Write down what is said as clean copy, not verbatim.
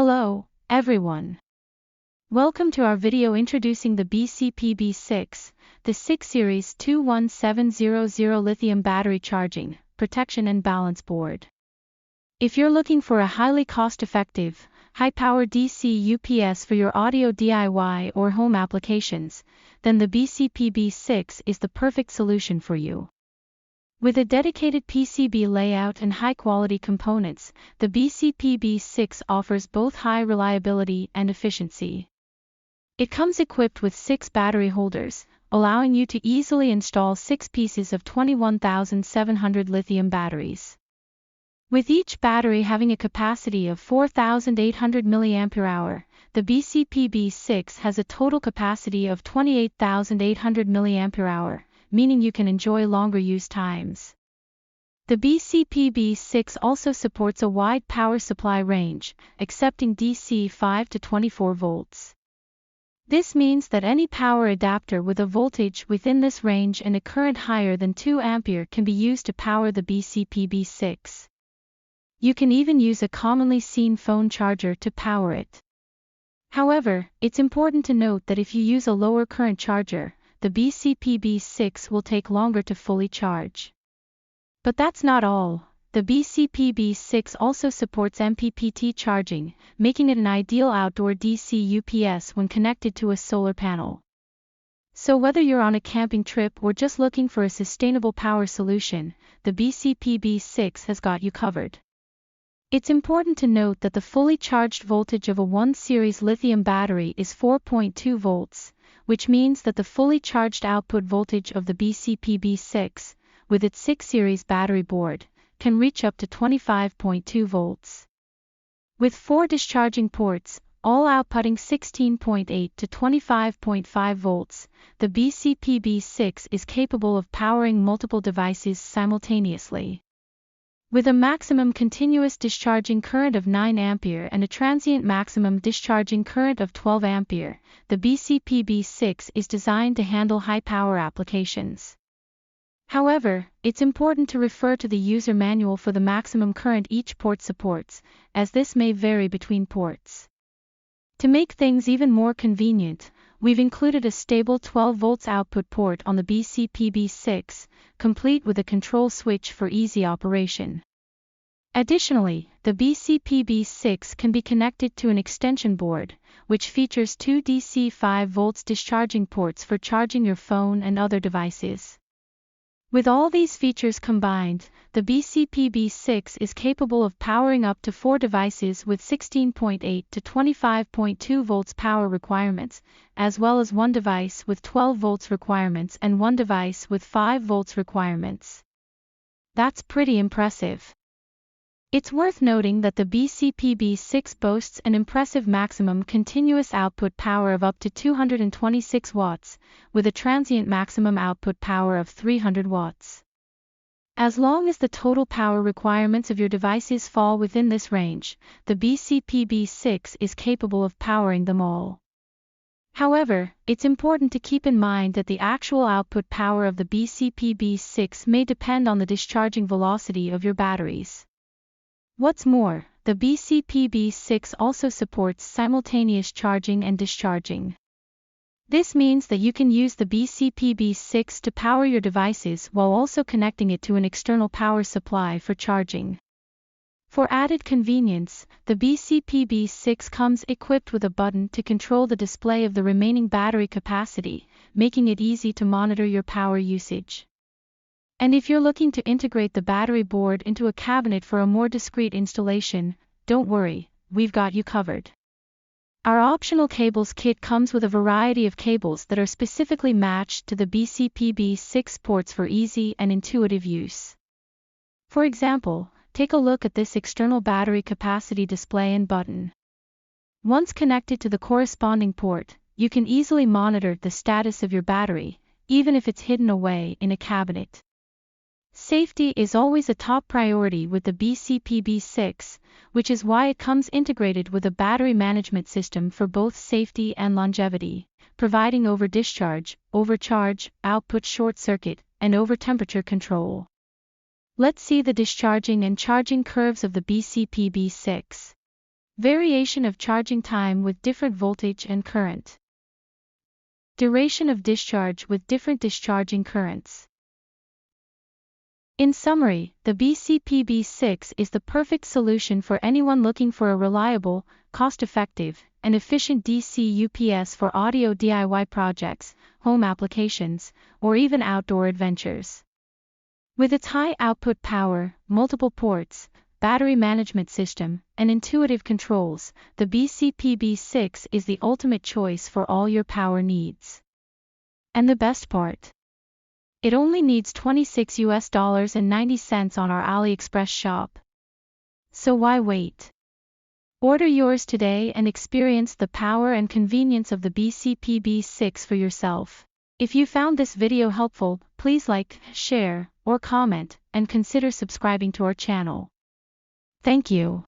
Hello, everyone. Welcome to our video introducing the BCPB6, the 6 Series 21700 lithium battery charging, protection and balance board. If you're looking for a highly cost-effective, high-power DC UPS for your audio DIY or home applications, then the BCPB6 is the perfect solution for you. With a dedicated PCB layout and high-quality components, the BCPB6 offers both high reliability and efficiency. It comes equipped with 6 battery holders, allowing you to easily install 6 pieces of 21,700 lithium batteries. With each battery having a capacity of 4,800 mAh, the BCPB6 has a total capacity of 28,800 mAh, meaning you can enjoy longer use times. The BCPB6 also supports a wide power supply range, accepting DC 5 to 24 volts. This means that any power adapter with a voltage within this range and a current higher than 2 A can be used to power the BCPB6. You can even use a commonly seen phone charger to power it. However, it's important to note that if you use a lower current charger, the BCPB6 will take longer to fully charge. But that's not all. The BCPB6 also supports MPPT charging, making it an ideal outdoor DC UPS when connected to a solar panel. So whether you're on a camping trip or just looking for a sustainable power solution, the BCPB6 has got you covered. It's important to note that the fully charged voltage of a 1 series lithium battery is 4.2 volts, which means that the fully charged output voltage of the BCPB6, with its 6 series battery board, can reach up to 25.2 volts. With 4 discharging ports, all outputting 16.8 to 25.5 volts, the BCPB6 is capable of powering multiple devices simultaneously. With a maximum continuous discharging current of 9 A and a transient maximum discharging current of 12 A, the BCPB6 is designed to handle high-power applications. However, it's important to refer to the user manual for the maximum current each port supports, as this may vary between ports. To make things even more convenient, we've included a stable 12 volts output port on the BCPB6, complete with a control switch for easy operation. Additionally, the BCPB6 can be connected to an extension board, which features 2 DC 5 volts discharging ports for charging your phone and other devices. With all these features combined, the BCPB6 is capable of powering up to 4 devices with 16.8 to 25.2 volts power requirements, as well as 1 device with 12 volts requirements and 1 device with 5 volts requirements. That's pretty impressive. It's worth noting that the BCPB6 boasts an impressive maximum continuous output power of up to 226 watts, with a transient maximum output power of 300 watts. As long as the total power requirements of your devices fall within this range, the BCPB6 is capable of powering them all. However, it's important to keep in mind that the actual output power of the BCPB6 may depend on the discharging velocity of your batteries. What's more, the BCPB6 also supports simultaneous charging and discharging. This means that you can use the BCPB6 to power your devices while also connecting it to an external power supply for charging. For added convenience, the BCPB6 comes equipped with a button to control the display of the remaining battery capacity, making it easy to monitor your power usage. And if you're looking to integrate the battery board into a cabinet for a more discreet installation, don't worry, we've got you covered. Our optional cables kit comes with a variety of cables that are specifically matched to the BCPB6 ports for easy and intuitive use. For example, take a look at this external battery capacity display and button. Once connected to the corresponding port, you can easily monitor the status of your battery, even if it's hidden away in a cabinet. Safety is always a top priority with the BCPB6, which is why it comes integrated with a battery management system for both safety and longevity, providing over-discharge, overcharge, output short circuit, and over-temperature control. Let's see the discharging and charging curves of the BCPB6. Variation of charging time with different voltage and current. Duration of discharge with different discharging currents. In summary, the BCPB6 is the perfect solution for anyone looking for a reliable, cost-effective, and efficient DC UPS for audio DIY projects, home applications, or even outdoor adventures. With its high output power, multiple ports, battery management system, and intuitive controls, the BCPB6 is the ultimate choice for all your power needs. And the best part? It only needs $26.90 on our AliExpress shop. So why wait? Order yours today and experience the power and convenience of the BCPB6 for yourself. If you found this video helpful, please like, share, or comment, and consider subscribing to our channel. Thank you.